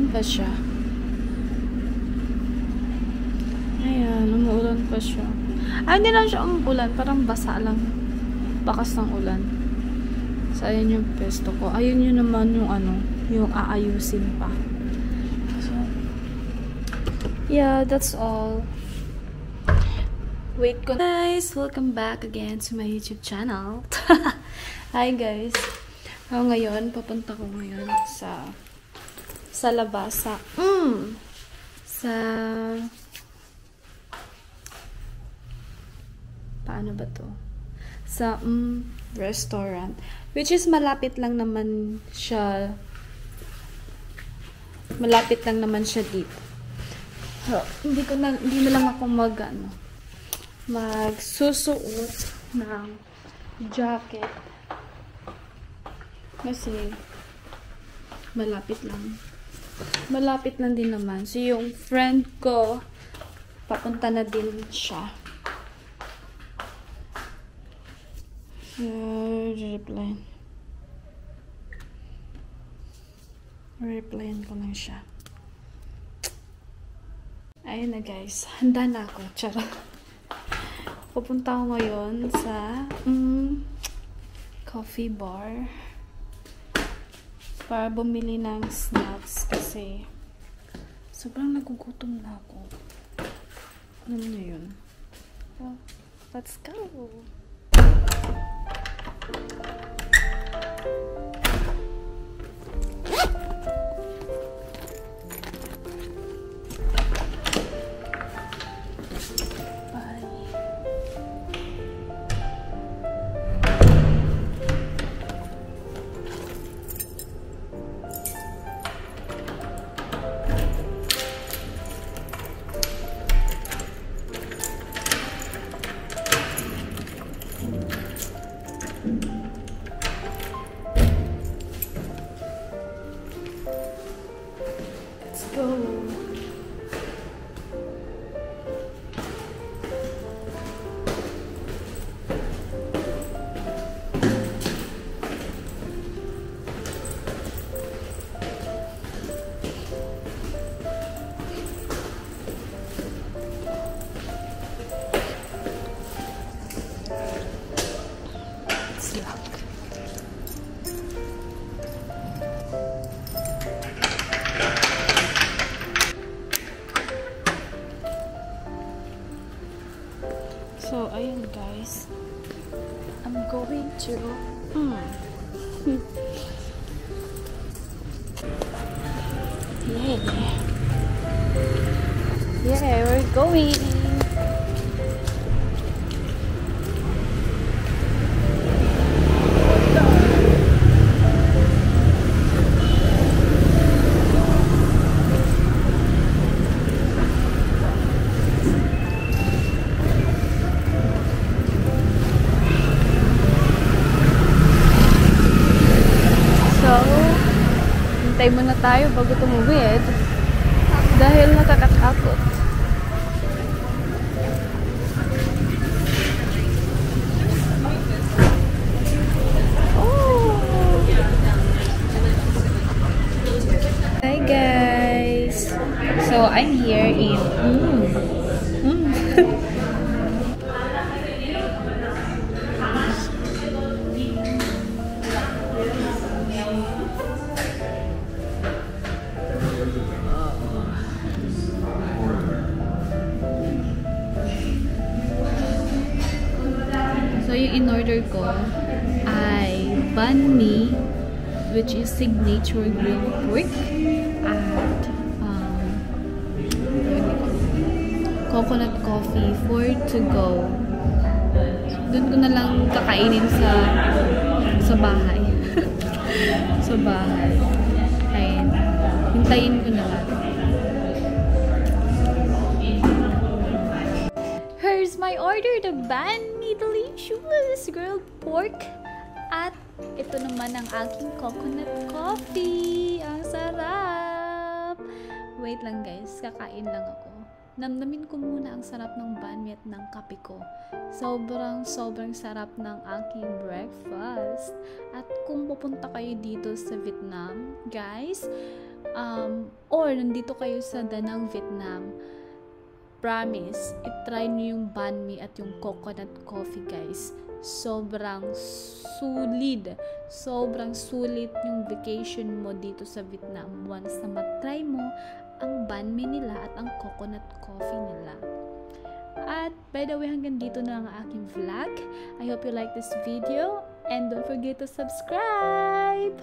umuulan pa siya. Ayan, umuulan pa siya. Ay, hindi lang siya umuulan. Parang basa lang. Bakas ng ulan. So, ayan yung pesto ko. Ayun yun naman yung ano, yung aayusin pa. So, yeah, that's all. Wait ko. Guys, welcome back again to my YouTube channel. Hi guys. Ngayon, papunta ko ngayon sa labas. Paano ba to? Sa restaurant, which is malapit lang naman siya dito. So, hindi na lang ako magsusuot ng jacket kasi malapit lang din naman. So yung friend ko papunta na din siya. Replyan ko lang siya. Ayun na guys, handa na ako. Charot. Pupunta ako ngayon sa coffee bar para bumili ng snacks kasi sobrang nagugutom na ako. Alam niyo yun. So, let's go! So, ayun guys. I'm going to Yay! Yeah, we're going! Hintay muna tayo bago tumuwid dahil nakakatakot. Oh! Hi guys! So I'm here in yung in-order ko ay banh mi, which is signature grilled pork, at coconut coffee for to go. Doon ko na lang kakainin sa bahay. Sa bahay. Ayun. Hintayin ko na lang. Here's my order, the banh mi, delicious grilled pork. At ito naman ang aking coconut coffee. Ang sarap! Wait lang guys, kakain lang ako. namnamin ko muna ang sarap ng banh mi at ng kape ko. Sobrang sarap ng aking breakfast. At kung pupunta kayo dito sa Vietnam, guys, or nandito kayo sa Da Nang, Vietnam, promise, itry nyo yung banh mi at yung coconut coffee, guys. Sobrang sulit yung vacation mo dito sa Vietnam once na matry mo ang banh mi nila at ang coconut coffee nila. At by the way, hanggang dito na ang aking vlog. I hope you like this video and don't forget to subscribe!